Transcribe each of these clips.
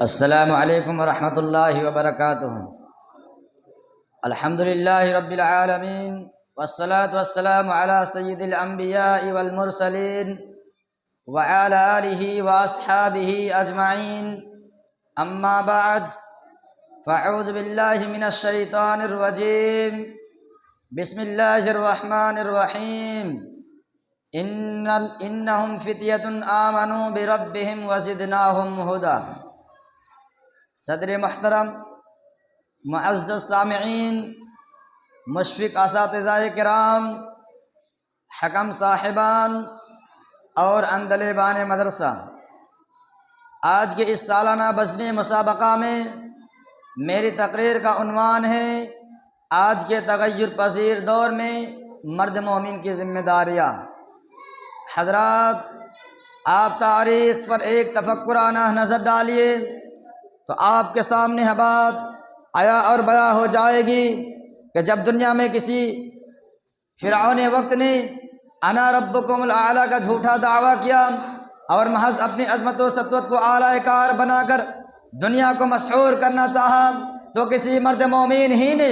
السلام علیکم ورحمۃ اللہ وبرکاتہ۔ الحمد للہ رب العالمین والصلاة والسلام علی سید الانبیاء والمرسلین وعلی آلہ واصحابہ اجمعین، اما بعد فاعوذ باللہ من الشیطان الرجیم، بسم اللہ الرحمن الرحیم۔ انہم فتیۃ آمنوا بربہم وزدناہم ھدی۔ صدر محترم، معزز سامعین، مشفق اساتذہ کرام، حکم صاحبان اور عندلیبان مدرسہ، آج کے اس سالانہ بزم مسابقہ میں میری تقریر کا عنوان ہے آج کے تغیر پذیر دور میں مرد مومن کی ذمہ داریاں۔ حضرات، آپ تاریخ پر ایک تفکرانہ نظر ڈالیے تو آپ کے سامنے یہ بات آیا اور بیان ہو جائے گی کہ جب دنیا میں کسی فرعون وقت نے انا ربکم الاعلی کا جھوٹا دعویٰ کیا اور محض اپنی عظمت و سطوت کو اعلی کار بنا کر دنیا کو مسحور کرنا چاہا، تو کسی مرد مومن ہی نے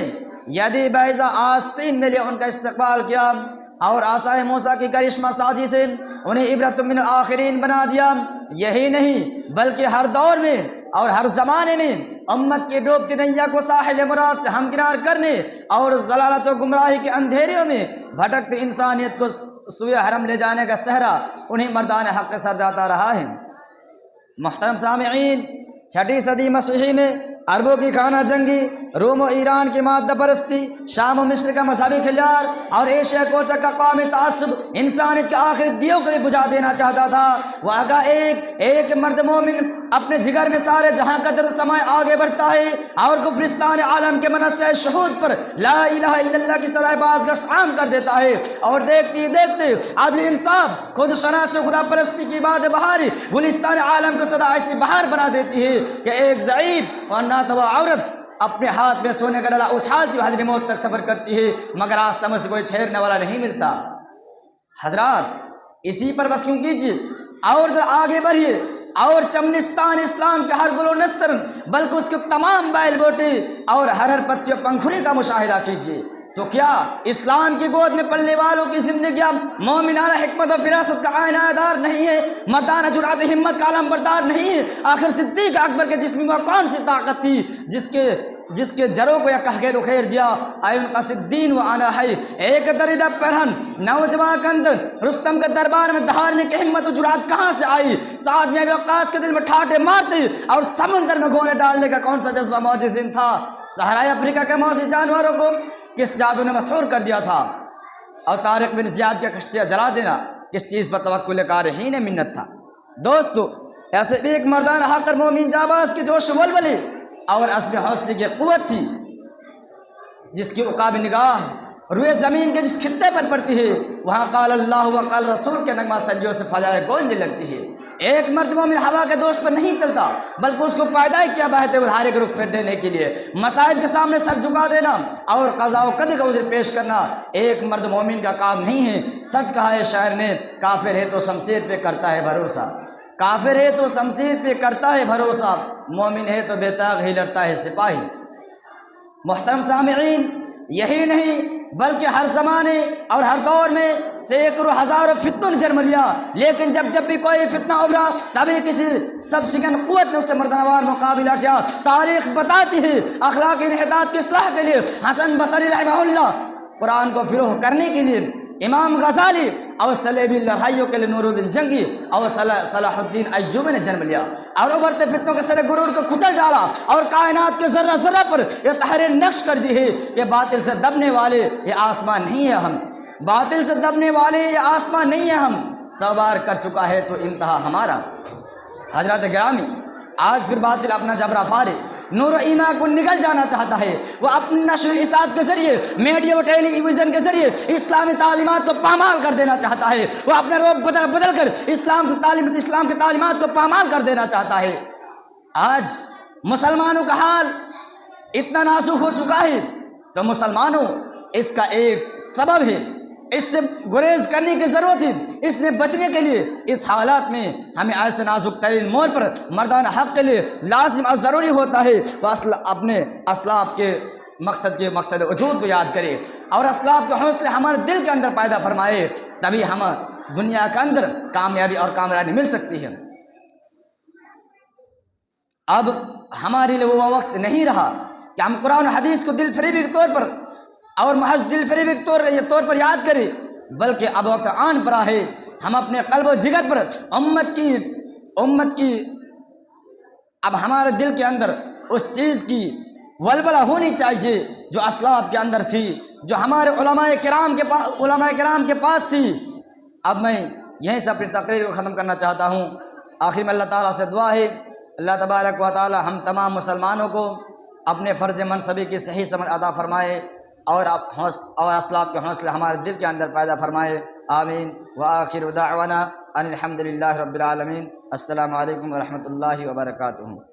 یدی بیضا آستین میں لے ان کا استقبال کیا اور عصائے موسیٰ کی کرشمہ سازی سے انہیں عبرت من الآخرین بنا دیا۔ یہی نہیں بلکہ ہر دور میں اور ہر زمانے میں امت کی ڈوبتی نیا کو ساحل مراد سے ہمکنار کرنے اور ضلالت و گمراہی کے اندھیریوں میں بھٹکتی انسانیت کو سوئے حرم لے جانے کا صحرا انہیں مردان حق سر جاتا رہا ہے۔ محترم سامعین، 6 صدی مسیحی میں عربوں کی خانہ جنگی، روم و ایران کی مادہ پرستی، شام و مصر کا مذہبی خلیار اور ایشیا کوچک کا قومی تعصب انسانیت کے آخری دیو کو بھی بجھا دینا چاہتا تھا۔ وہ اگر ایک مرد مومن اپنے جگر میں سارے جہاں کا درد سمائے آگے بڑھتا ہے اور کفرستان عالم کے منصہ شہود پر لا الہ الا اللہ کی صدائے بازگشت عام کر دیتا ہے، اور دیکھتے دیکھتے عدل انصاف، خود شناس و خدا پرستی کی باد بہاری گلستان عالم کو صدا ایسی بہار بنا دیتی ہے کہ ایک ضعیف اور ناتوا عورت اپنے ہاتھ میں سونے کا ڈلا اچھالتی ہوئی حجر موت تک سفر کرتی ہے، مگر راستہ میں سے کوئی چھیڑنے والا نہیں ملتا۔ حضرات، اسی پر بس کیوں کیجیے اور ذرا آگے بڑھیے اور چمنستان اسلام کے ہر گل و نستر بلکہ اس کے تمام بیل بوٹے اور ہر پتی و پنکھڑی کا مشاہدہ کیجیے، تو کیا اسلام کی گود میں پلنے والوں کی زندگیاں مومنانہ حکمت و فراست کا آئینہ دار نہیں ہے، مردانہ جرأت ہمت کا علم بردار نہیں ہے؟ آخر صدیق اکبر کے جسم میں کون سی طاقت تھی جس کے جروں کو یا کہہ رخیر دیا؟ آئین قصدین و آنا ہے ایک دریدہ پرہن نوجوان کندر رستم کے دربار میں دھارنے کی ہمت و جرأت کہاں سے آئی؟ سعد میں ابی وقاص کے دل میں ٹھاٹے مارتے اور سمندر میں گھونے ڈالنے کا کون سا جذبہ موجزن تھا؟ صحرائے افریقہ کے موسی جانوروں کو کس جادو نے مسحور کر دیا تھا؟ اور طارق بن زیاد کا کشتیاں جلا دینا کس چیز پر توکل قارحین منت تھا؟ دوستو، ایسے بھی ایک مردان حق مومن جاباز کے جوش ولولے اور عزم حوصلے کی قوت تھی، جس کی عقاب نگاہ روئے زمین کے جس خطے پر پڑتی ہے وہاں قال اللہ و قال رسول کے نغمہ سنجیوں سے فضائے گونجنے لگتی ہے۔ ایک مرد مومن ہوا کے دوش پر نہیں چلتا بلکہ اس کو پیدا کیا بہتے ہوئے دھارے کے رخ پھیر دینے کے لیے، مصائب کے سامنے سر جھکا دینا اور قضاء و قدر کا عذر پیش کرنا ایک مرد مومن کا کام نہیں ہے۔ سچ کہا ہے شاعر نے، کافر ہے تو شمشیر پہ کرتا ہے بھروسہ، کافر ہے تو شمشیر پہ کرتا ہے بھروسہ، مومن ہے تو بے طاق ہی لڑتا ہے سپاہی۔ محترم سامعین، یہی نہیں بلکہ ہر زمانے اور ہر دور میں سینکڑوں ہزاروں فتنوں نے جنم لیا، لیکن جب بھی کوئی فتنہ ابھرا تبھی کسی سب شکن قوت نے اس سے مردانوار مقابلہ کیا۔ تاریخ بتاتی ہے اخلاقی انحطاط کی اصلاح کے لیے حسن بصری رحمہ اللہ، قرآن کو فروغ کرنے کے لیے امام غزالی، اور صلیبی لڑائیوں کے لیے نور الدین جنگی اور صلاح الدین ایوبی نے جنم لیا، اور ابھرتے فتنوں کے سر غرور کو کچل ڈالا اور کائنات کے ذرہ ذرہ پر یہ تحریر نقش کر دی ہے کہ باطل سے دبنے والے یہ آسمان نہیں ہے ہم، باطل سے دبنے والے یہ آسمان نہیں ہے ہم، 100 بار کر چکا ہے تو انتہا ہمارا۔ حضرات گرامی، آج پھر باطل اپنا جبرا فارے نور و ایمان کو نگل جانا چاہتا ہے، وہ اپنی نشر و اشاعت کے ذریعے میڈیا و ٹیلی ویژن کے ذریعے اسلامی تعلیمات کو پامال کر دینا چاہتا ہے، وہ اپنے روپ بدل کر اسلام کی تعلیمات کو پامال کر دینا چاہتا ہے۔ آج مسلمانوں کا حال اتنا نازک ہو چکا ہے تو مسلمانوں اس کا ایک سبب ہے اس سے گریز کرنے کی ضرورت ہے. اس نے بچنے کے لیے اس حالات میں ہمیں ایسے نازک ترین موڑ پر مردان حق کے لیے لازم اور ضروری ہوتا ہے وہ اپنے اسلاف کے مقصد وجود کو یاد کرے اور اسلاف کے حوصلے ہمارے دل کے اندر پیدا فرمائے. تبھی ہم دنیا کے اندر کامیابی اور کامرانی مل سکتی ہے. اب ہمارے لیے وہ وقت نہیں رہا کہ ہم قرآن و حدیث کو دل فریبی کے طور پر اور محض دل فریبی کے طور پر یاد کریں، بلکہ اب وقت آن پڑا ہے ہم اپنے قلب و جگر پر امت کی اب ہمارے دل کے اندر اس چیز کی ولولہ ہونی چاہیے جو اسلاف کے اندر تھی، جو ہمارے علماء کرام کے پاس تھی. اب میں یہیں سے اپنی تقریر کو ختم کرنا چاہتا ہوں. آخر میں اللہ تعالیٰ سے دعا ہے اللہ تبارک و تعالی ہم تمام مسلمانوں کو اپنے فرض منصبی کی صحیح سمجھ عطا فرمائے اور اسلاف کے حوصلے ہمارے دل کے اندر پیدا فرمائے. آمین. وآخر دعوانا ان الحمد للہ رب العالمین. السلام علیکم ورحمۃ اللہ وبرکاتہ.